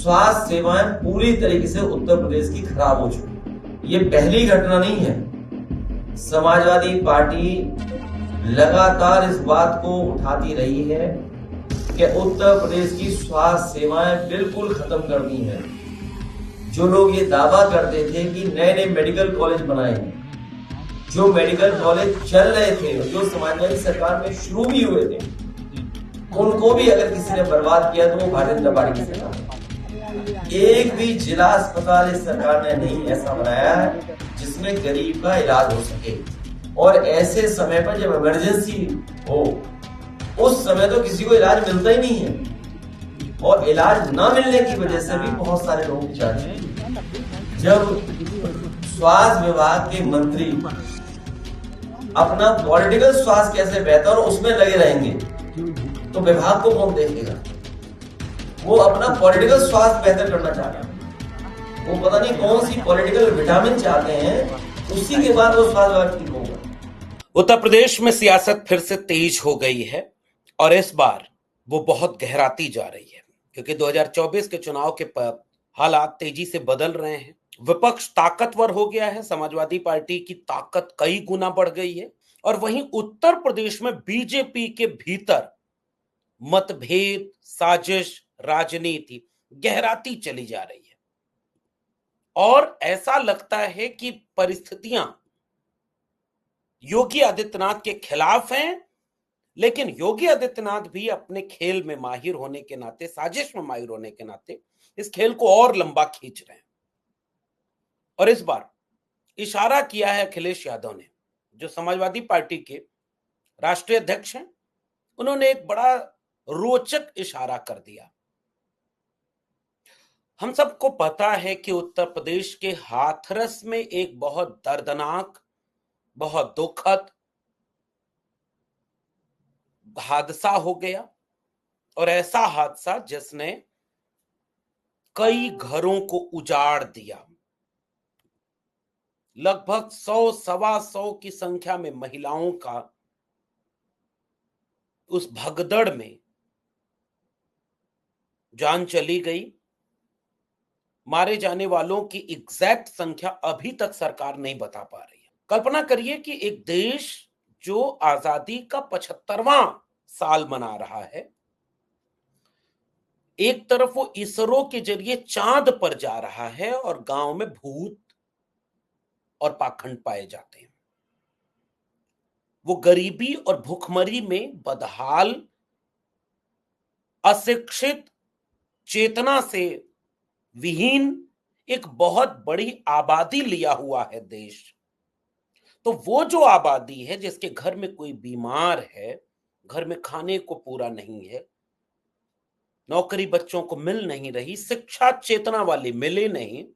स्वास्थ्य सेवाएं पूरी तरीके से उत्तर प्रदेश की खराब हो चुकी। ये पहली घटना नहीं है। समाजवादी पार्टी लगातार इस बात को उठाती रही है कि उत्तर प्रदेश की स्वास्थ्य सेवाएं बिल्कुल खत्म कर दी हैं। जो लोग ये दावा करते थे कि नए नए मेडिकल कॉलेज बनाए, जो मेडिकल कॉलेज चल रहे थे, जो समाजवादी सरकार में शुरू भी हुए थे, उनको भी अगर किसी ने बर्बाद किया तो वो भारतीय जनता पार्टी की सरकार। एक भी जिला अस्पताल इस सरकार ने नहीं ऐसा बनाया है जिसमें गरीब का इलाज हो सके। और ऐसे समय पर जब इमरजेंसी हो, उस समय तो किसी को इलाज मिलता ही नहीं है, और इलाज ना मिलने की वजह से भी बहुत सारे लोग जाते हैं। जब स्वास्थ्य विभाग के मंत्री अपना पॉलिटिकल स्वास्थ्य कैसे बेहतर और उसमें लगे रहेंगे तो विभाग को कौन देखेगा? वो अपना पॉलिटिकल स्वास्थ्य बेहतर करना चाहते हैं, वो पता नहीं कौन सी पॉलिटिकल विटामिन चाहते हैं, उसी के बाद वो स्वास्थ्य विभाग ठीक होगा। उत्तर प्रदेश में सियासत फिर से तेज हो गई है और इस बार वो बहुत गहराती जा रही है, क्योंकि 2024 के चुनाव के बाद हालात तेजी से बदल रहे हैं। विपक्ष ताकतवर हो गया है, समाजवादी पार्टी की ताकत कई गुना बढ़ गई है, और वहीं उत्तर प्रदेश में बीजेपी के भीतर मतभेद, साजिश, राजनीति गहराती चली जा रही है। और ऐसा लगता है कि परिस्थितियां योगी आदित्यनाथ के खिलाफ हैं, लेकिन योगी आदित्यनाथ भी अपने खेल में माहिर होने के नाते, साजिश में माहिर होने के नाते इस खेल को और लंबा खींच रहे हैं। और इस बार इशारा किया है अखिलेश यादव ने, जो समाजवादी पार्टी के राष्ट्रीय अध्यक्ष हैं। उन्होंने एक बड़ा रोचक इशारा कर दिया। हम सबको पता है कि उत्तर प्रदेश के हाथरस में एक बहुत दर्दनाक, बहुत दुखद हादसा हो गया, और ऐसा हादसा जिसने कई घरों को उजाड़ दिया। लगभग 100-125 की संख्या में महिलाओं का उस भगदड़ में जान चली गई। मारे जाने वालों की एग्जैक्ट संख्या अभी तक सरकार नहीं बता पा रही है। कल्पना करिए कि एक देश जो आजादी का 75वां साल मना रहा है, एक तरफ वो इसरो के जरिए चांद पर जा रहा है और गांव में भूत और पाखंड पाए जाते हैं। वो गरीबी और भूखमरी में बदहाल, अशिक्षित, चेतना से विहीन एक बहुत बड़ी आबादी लिया हुआ है देश। तो वो जो आबादी है जिसके घर में कोई बीमार है, घर में खाने को पूरा नहीं है, नौकरी बच्चों को मिल नहीं रही, शिक्षा चेतना वाली मिले नहीं,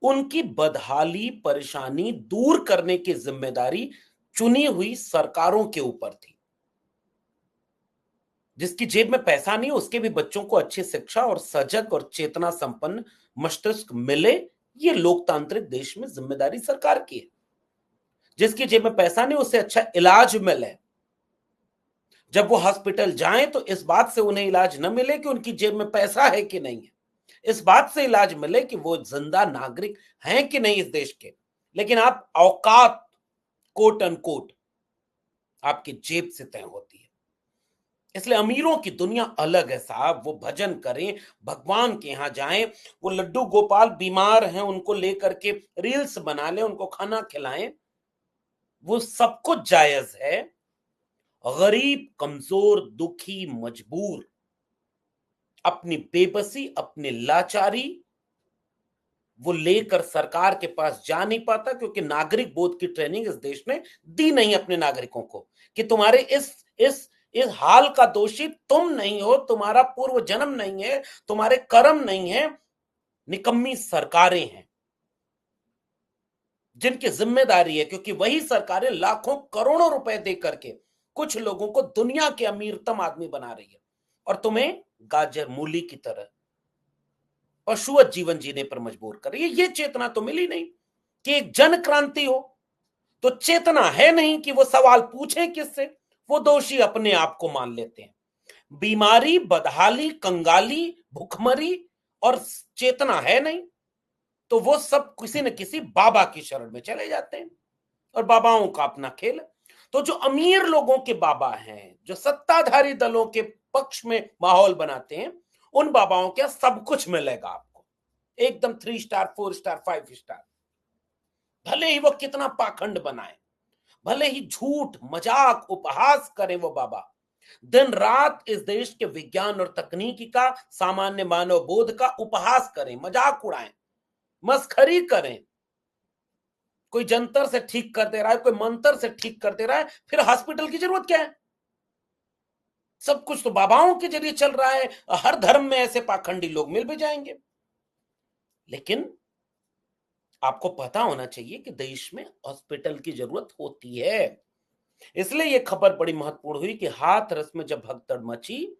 उनकी बदहाली, परेशानी दूर करने की जिम्मेदारी चुनी हुई सरकारों के ऊपर थी। जिसकी जेब में पैसा नहीं, उसके भी बच्चों को अच्छी शिक्षा और सजग और चेतना संपन्न मस्तिष्क मिले, ये लोकतांत्रिक देश में जिम्मेदारी सरकार की है। जिसकी जेब में पैसा नहीं, उसे अच्छा इलाज मिले। जब वो हॉस्पिटल जाएं तो इस बात से उन्हें इलाज न मिले कि उनकी जेब में पैसा है कि नहीं है, इस बात से इलाज मिले कि वो जिंदा नागरिक हैं कि नहीं इस देश के। लेकिन आप औकात कोट अनकोट आपकी जेब से तय होती है। इसलिए अमीरों की दुनिया अलग है साहब। वो भजन करें, भगवान के यहां जाएं, वो लड्डू गोपाल बीमार हैं उनको लेकर के रील्स बना लें, उनको खाना खिलाएं, वो सब कुछ जायज है। गरीब, कमजोर, दुखी, मजबूर अपनी बेबसी, अपनी लाचारी वो लेकर सरकार के पास जा नहीं पाता, क्योंकि नागरिक बोध की ट्रेनिंग इस देश ने दी नहीं अपने नागरिकों को कि तुम्हारे इस हाल का दोषी तुम नहीं हो, तुम्हारा पूर्व जन्म नहीं है, तुम्हारे कर्म नहीं है, निकम्मी सरकारें हैं जिनकी जिम्मेदारी है, क्योंकि वही सरकारें लाखों करोड़ों रुपए दे करके कुछ लोगों को दुनिया के अमीरतम आदमी बना रही है और तुम्हें गाजर मूली की तरह पशुवत जीवन जीने पर मजबूर कर रही है। ये चेतना तो मिली नहीं कि एक जन क्रांति हो। तो चेतना है नहीं कि वो सवाल पूछें किससे, वो दोषी अपने आप को मान लेते हैं। बीमारी, बदहाली, कंगाली, भुखमरी और चेतना है नहीं, तो वो सब किसी न किसी बाबा की शरण में चले जाते हैं और बाबाओं का अपना खेल है। तो जो अमीर लोगों के बाबा हैं, जो सत्ताधारी दलों के पक्ष में माहौल बनाते हैं, उन बाबाओं के सब कुछ मिलेगा आपको, एकदम 3 स्टार, 4 स्टार, 5 स्टार। भले ही वो कितना पाखंड बनाए, भले ही झूठ, मजाक, उपहास करें वो बाबा, दिन रात इस देश के विज्ञान और तकनीकी का, सामान्य मानव बोध का उपहास करें, मजाक उड़ाएं, मस्खरी करें। कोई जंतर से ठीक कर दे रहा है, कोई मंत्र से ठीक कर दे रहा है, फिर हॉस्पिटल की जरूरत क्या है? सब कुछ तो बाबाओं के जरिए चल रहा है। हर धर्म में ऐसे पाखंडी लोग मिल भी जाएंगे। लेकिन आपको पता होना चाहिए कि देश में हॉस्पिटल की जरूरत होती है। इसलिए यह खबर बड़ी महत्वपूर्ण हुई कि हाथरस में जब भगदड़ मची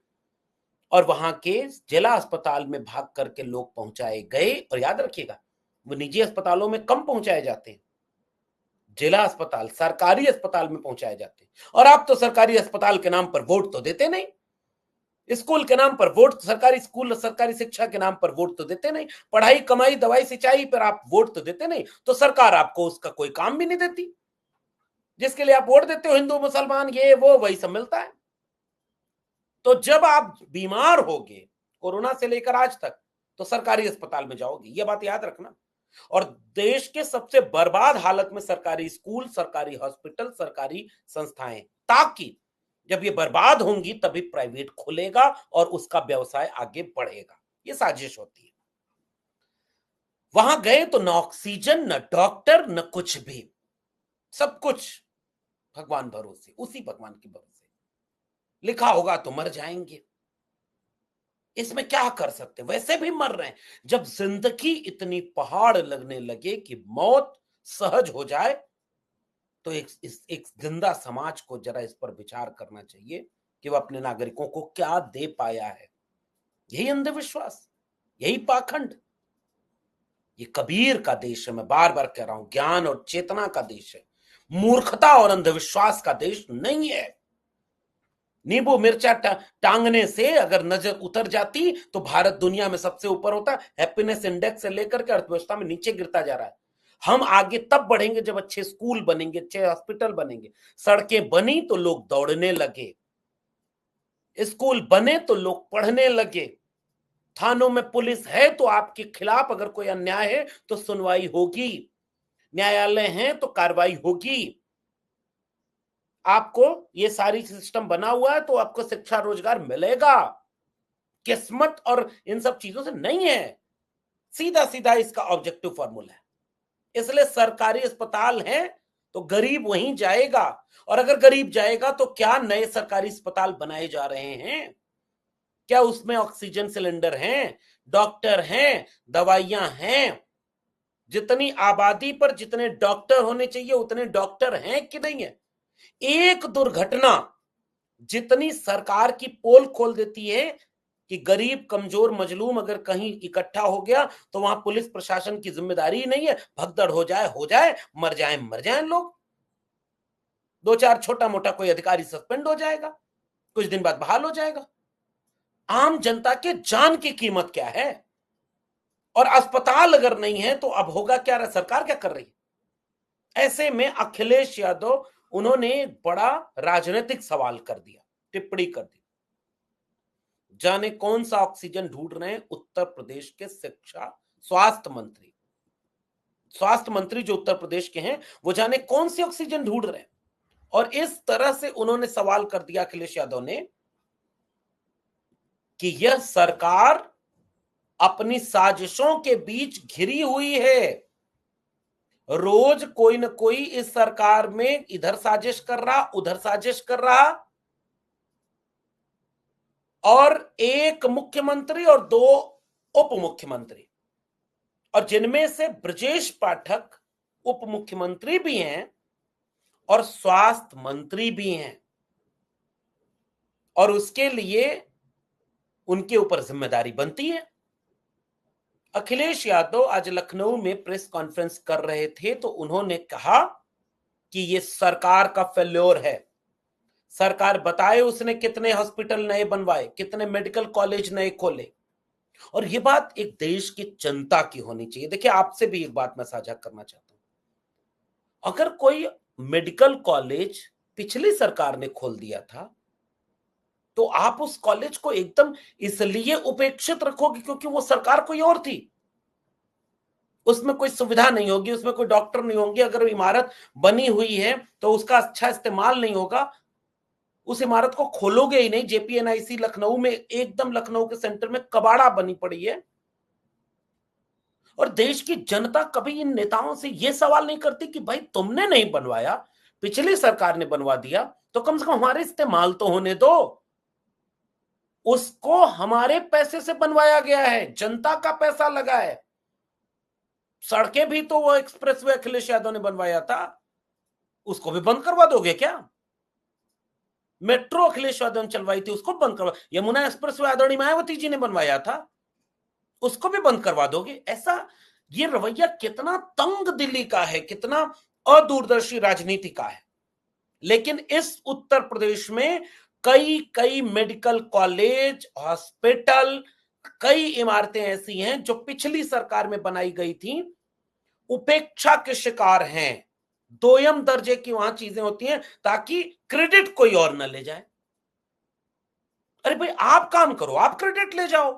और वहां के जिला अस्पताल में भाग करके लोग पहुंचाए गए, और याद रखिएगा वो निजी अस्पतालों में कम पहुंचाए जाते हैं, जिला अस्पताल, सरकारी अस्पताल में पहुंचाए जाते हैं। और आप तो सरकारी अस्पताल के नाम पर वोट तो देते नहीं, स्कूल के नाम पर वोट, सरकारी स्कूल, सरकारी शिक्षा के नाम पर वोट तो देते नहीं, पढ़ाई, कमाई, दवाई, सिंचाई पर आप वोट तो देते नहीं, तो सरकार आपको उसका कोई काम भी नहीं देती। जिसके लिए आप वोट देते हो, हिंदू, मुसलमान, ये वो, वही सब मिलता है। तो जब आप बीमार होगे कोरोना से लेकर आज तक, तो सरकारी अस्पताल में जाओगे, ये बात याद रखना। और देश के सबसे बर्बाद हालत में सरकारी स्कूल, सरकारी हॉस्पिटल, सरकारी संस्थाएं, ताकि जब ये बर्बाद होंगी तभी प्राइवेट खुलेगा और उसका व्यवसाय आगे बढ़ेगा। ये साजिश होती है। वहां गए तो न ऑक्सीजन, न डॉक्टर, न कुछ भी, सब कुछ भगवान भरोसे, उसी भगवान के भरोसे। लिखा होगा तो मर जाएंगे, इसमें क्या कर सकते, वैसे भी मर रहे हैं। जब जिंदगी इतनी पहाड़ लगने लगे कि मौत सहज हो जाए, तो एक जिंदा समाज को जरा इस पर विचार करना चाहिए कि वह अपने नागरिकों को क्या दे पाया है। यही अंधविश्वास, यही पाखंड। ये कबीर का देश है, मैं बार बार कह रहा हूं, ज्ञान और चेतना का देश है, मूर्खता और अंधविश्वास का देश नहीं है। नींबू मिर्चा टांगने से अगर नजर उतर जाती तो भारत दुनिया में सबसे ऊपर होता। हैप्पीनेस इंडेक्स से लेकर के अर्थव्यवस्था में नीचे गिरता जा रहा है। हम आगे तब बढ़ेंगे जब अच्छे स्कूल बनेंगे, अच्छे हॉस्पिटल बनेंगे, सड़कें बनी तो लोग दौड़ने लगे, स्कूल बने तो लोग पढ़ने लगे, थानों में पुलिस है तो आपके खिलाफ अगर कोई अन्याय है तो सुनवाई होगी, न्यायालय है तो कार्रवाई होगी। आपको ये सारी सिस्टम बना हुआ है तो आपको शिक्षा, रोजगार मिलेगा। किस्मत और इन सब चीजों से नहीं है, सीधा सीधा इसका ऑब्जेक्टिव फॉर्मूला है। इसलिए सरकारी अस्पताल है तो गरीब वहीं जाएगा, और अगर गरीब जाएगा तो क्या नए सरकारी अस्पताल बनाए जा रहे हैं? क्या उसमें ऑक्सीजन सिलेंडर हैं, डॉक्टर हैं, दवाइयां हैं? जितनी आबादी पर जितने डॉक्टर होने चाहिए उतने डॉक्टर हैं कि नहीं है? एक दुर्घटना जितनी सरकार की पोल खोल देती है कि गरीब, कमजोर, मजलूम अगर कहीं इकट्ठा हो गया तो वहां पुलिस प्रशासन की जिम्मेदारी नहीं है, भगदड़ हो जाए, मर जाए लोग। 2-4 छोटा मोटा कोई अधिकारी सस्पेंड हो जाएगा, कुछ दिन बाद बहाल हो जाएगा। आम जनता के जान की कीमत क्या है? और अस्पताल अगर नहीं है तो अब होगा क्या? सरकार क्या कर रही है? ऐसे में अखिलेश यादव, उन्होंने एक बड़ा राजनीतिक सवाल कर दिया, टिप्पणी कर दी। जाने कौन सा ऑक्सीजन ढूंढ रहे हैं उत्तर प्रदेश के स्वास्थ्य मंत्री जो उत्तर प्रदेश के हैं, वो जाने कौन सी ऑक्सीजन ढूंढ रहे हैं। और इस तरह से उन्होंने सवाल कर दिया अखिलेश यादव ने कि यह सरकार अपनी साजिशों के बीच घिरी हुई है। रोज कोई न कोई इस सरकार में इधर साजिश कर रहा, उधर साजिश कर रहा, और एक मुख्यमंत्री और 2 उप मुख्यमंत्री, और जिनमें से ब्रजेश पाठक उप मुख्यमंत्री भी हैं और स्वास्थ्य मंत्री भी हैं, और उसके लिए उनके ऊपर जिम्मेदारी बनती है। अखिलेश यादव आज लखनऊ में प्रेस कॉन्फ्रेंस कर रहे थे तो उन्होंने कहा कि यह सरकार का फेल्योर है, सरकार बताए उसने कितने हॉस्पिटल नए बनवाए, कितने मेडिकल कॉलेज नए खोले। और ये बात एक देश की जनता की होनी चाहिए। देखिए, आपसे भी एक बात मैं साझा करना चाहता हूं। अगर कोई मेडिकल कॉलेज पिछली सरकार ने खोल दिया था, तो आप उस कॉलेज को एकदम इसलिए उपेक्षित रखोगे क्योंकि वो सरकार कोई और थी, उसमें कोई सुविधा नहीं होगी, उसमें कोई डॉक्टर नहीं होंगे, अगर इमारत बनी हुई है तो उसका अच्छा इस्तेमाल नहीं होगा, उस इमारत को खोलोगे ही नहीं। जेपीएनआईसी लखनऊ में, एकदम लखनऊ के सेंटर में कबाड़ा बनी पड़ी है। और देश की जनता कभी इन नेताओं से यह सवाल नहीं करती कि भाई तुमने नहीं बनवाया, पिछली सरकार ने बनवा दिया, तो कम से कम हमारे इस्तेमाल तो होने दो। उसको हमारे पैसे से बनवाया गया है, जनता का पैसा लगा है। सड़कें भी तो वो एक्सप्रेसवे अखिलेश यादव ने बनवाया था, उसको भी बंद करवा दोगे क्या? मेट्रो अखिलेश यादव ने चलवाई थी, उसको बंद करवा। यमुना एक्सप्रेसवे आदरणीय मायावती जी ने बनवाया था, उसको भी बंद करवा दोगे? ऐसा ये रवैया कितना तंग दिली का है, कितना अदूरदर्शी राजनीति का है। लेकिन इस उत्तर प्रदेश में कई कई मेडिकल कॉलेज, हॉस्पिटल, कई इमारतें ऐसी हैं जो पिछली सरकार में बनाई गई थी, उपेक्षा के शिकार हैं। दोयम दर्जे की वहां चीजें होती हैं ताकि क्रेडिट कोई और न ले जाए। अरे भाई, आप काम करो, आप क्रेडिट ले जाओ,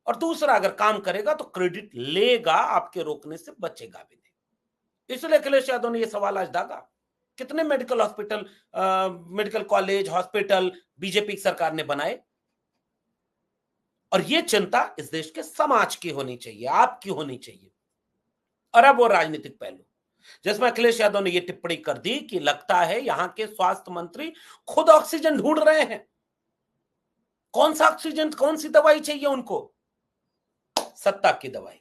और दूसरा अगर काम करेगा तो क्रेडिट लेगा, आपके रोकने से बचेगा भी नहीं। इसलिए अखिलेश यादव ने यह सवाल आज दागा। कितने medical hospital, medical college, hospital BJP की सरकार ने बनाए? और यह चिंता इस देश के समाज की होनी चाहिए, आपकी होनी चाहिए। और अब वो राजनीतिक पहलू, जिसमें अखिलेश यादव ने यह टिप्पणी कर दी कि लगता है यहां के स्वास्थ्य मंत्री खुद ऑक्सीजन ढूंढ रहे हैं। कौन सा ऑक्सीजन, कौन सी दवाई चाहिए उनको? सत्ता की दवाई।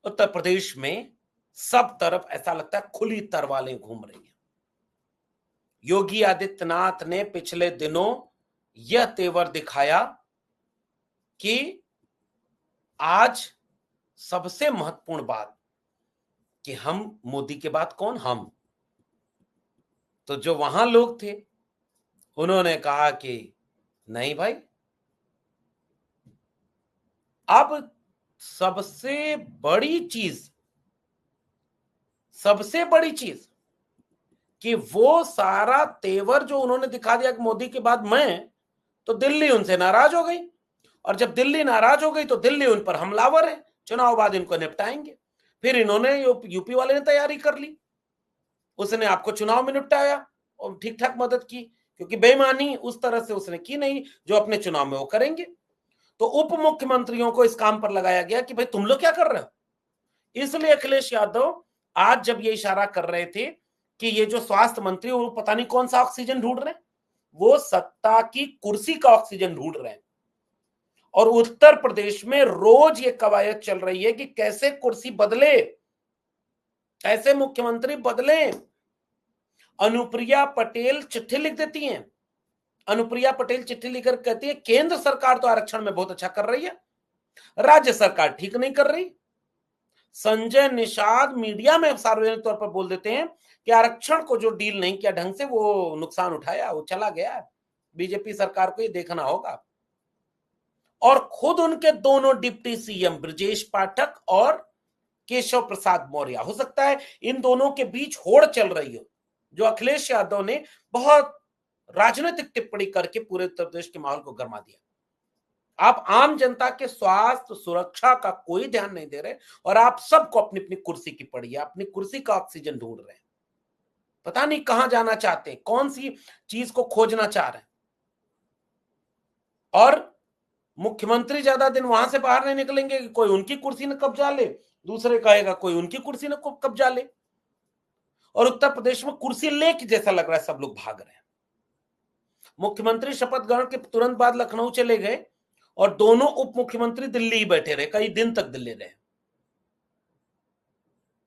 उत्तर प्रदेश में सब तरफ ऐसा लगता है खुली तरवालें घूम रही हैं। योगी आदित्यनाथ ने पिछले दिनों यह तेवर दिखाया कि आज सबसे महत्वपूर्ण बात कि हम मोदी के बाद कौन? हम। तो जो वहां लोग थे उन्होंने कहा कि नहीं भाई, अब सबसे बड़ी चीज कि वो सारा तेवर जो उन्होंने दिखा दिया कि मोदी के बाद मैं, तो दिल्ली उनसे नाराज हो गई। और जब दिल्ली नाराज हो गई तो दिल्ली उन पर हमलावर है, चुनाव बाद इनको निपटाएंगे। फिर इन्होंने, यूपी वाले ने तैयारी कर ली, उसने आपको चुनाव में निपटाया और ठीक ठाक मदद की, क्योंकि बेईमानी उस तरह से उसने की नहीं जो अपने चुनाव में वो करेंगे। तो उप मुख्यमंत्रियों को इस काम पर लगाया गया कि भाई तुम लोग क्या कर रहे हो। इसलिए अखिलेश यादव आज जब ये इशारा कर रहे थे कि ये जो स्वास्थ्य मंत्री, वो पता नहीं कौन सा ऑक्सीजन ढूंढ रहे हैं, वो सत्ता की कुर्सी का ऑक्सीजन ढूंढ रहे हैं। और उत्तर प्रदेश में रोज ये कवायद चल रही है कि कैसे कुर्सी बदले, कैसे मुख्यमंत्री बदले। अनुप्रिया पटेल चिट्ठी लिख देती हैं, अनुप्रिया पटेल चिट्ठी लिखकर कहती है केंद्र सरकार तो आरक्षण में बहुत अच्छा कर रही है, राज्य सरकार ठीक नहीं कर रही। संजय निषाद मीडिया में सार्वजनिक तौर पर बोल देते हैं कि आरक्षण को जो डील नहीं किया ढंग से, वो नुकसान उठाया, वो चला गया। बीजेपी सरकार को ये देखना होगा। और खुद उनके दोनों डिप्टी सीएम ब्रजेश पाठक और केशव प्रसाद मौर्य, हो सकता है इन दोनों के बीच होड़ चल रही हो, जो अखिलेश यादव ने बहुत राजनीतिक टिप्पणी करके पूरे उत्तर प्रदेश के माहौल को गर्मा दिया। आप आम जनता के स्वास्थ्य सुरक्षा का कोई ध्यान नहीं दे रहे, और आप सबको अपनी अपनी कुर्सी की पड़ी है, अपनी कुर्सी का ऑक्सीजन ढूंढ रहे हैं। पता नहीं कहां जाना चाहते हैं, कौन सी चीज को खोजना चाह रहे हैं। और मुख्यमंत्री ज्यादा दिन वहां से बाहर नहीं निकलेंगे कि कोई उनकी कुर्सी न कब्जा ले, दूसरे कहेगा कोई उनकी कुर्सी न कब्जा ले। और उत्तर प्रदेश में कुर्सी लेके जैसा लग रहा है सब लोग भाग रहे हैं। मुख्यमंत्री शपथ ग्रहण के तुरंत बाद लखनऊ चले गए और दोनों उप मुख्यमंत्री दिल्ली ही बैठे रहे, कई दिन तक दिल्ली रहे।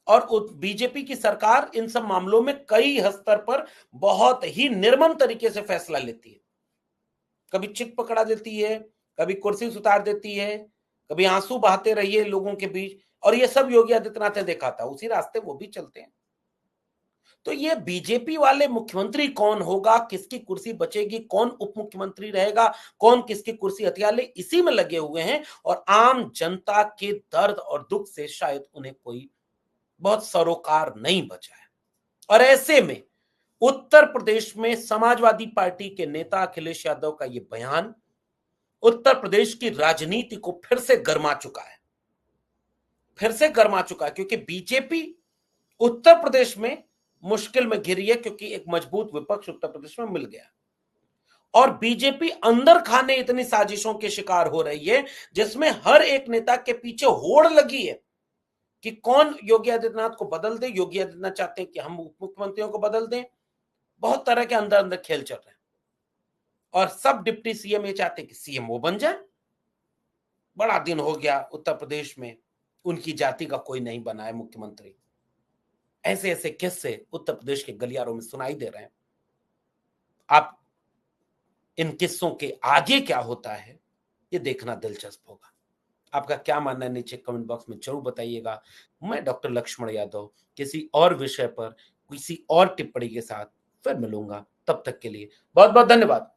और बीजेपी की सरकार इन सब मामलों में कई स्तर पर बहुत ही निर्मम तरीके से फैसला लेती है। कभी चिक पकड़ा देती है, कभी कुर्सी से उतार देती है, कभी आंसू बहाते रहिए लोगों के बीच। और ये सब योगी आदित्यनाथ ने देखा था, उसी रास्ते वो भी चलते हैं। तो ये बीजेपी वाले मुख्यमंत्री कौन होगा, किसकी कुर्सी बचेगी, कौन उप मुख्यमंत्री रहेगा, कौन किसकी कुर्सी हथिया ले, इसी में लगे हुए हैं। और आम जनता के दर्द और दुख से शायद उन्हें कोई बहुत सरोकार नहीं बचा है। और ऐसे में उत्तर प्रदेश में समाजवादी पार्टी के नेता अखिलेश यादव का यह बयान उत्तर प्रदेश की राजनीति को फिर से गरमा चुका है, क्योंकि बीजेपी उत्तर प्रदेश में मुश्किल में घिरी है, क्योंकि एक मजबूत विपक्ष उत्तर प्रदेश में मिल गया और बीजेपी अंदर खाने इतनी साजिशों के शिकार हो रही है, जिसमें हर एक नेता के पीछे होड़ लगी है कि कौन योगी आदित्यनाथ को बदल दे। योगी आदित्यनाथ चाहते हैं कि हम उप मुख्यमंत्रियों को बदल दें। बहुत तरह के अंदर अंदर खेल चल रहे हैं और सब डिप्टी सीएम ये चाहते हैं कि सीएम वो बन जाए। बड़ा दिन हो गया उत्तर प्रदेश में उनकी जाति का कोई नहीं बना है मुख्यमंत्री। ऐसे ऐसे किस्से उत्तर प्रदेश के गलियारों में सुनाई दे रहे हैं। आप इन किस्सों के आगे क्या होता है ये देखना दिलचस्प होगा। आपका क्या मानना है नीचे कमेंट बॉक्स में जरूर बताइएगा। मैं डॉक्टर लक्ष्मण यादव किसी और विषय पर किसी और टिप्पणी के साथ फिर मिलूंगा। तब तक के लिए बहुत बहुत धन्यवाद।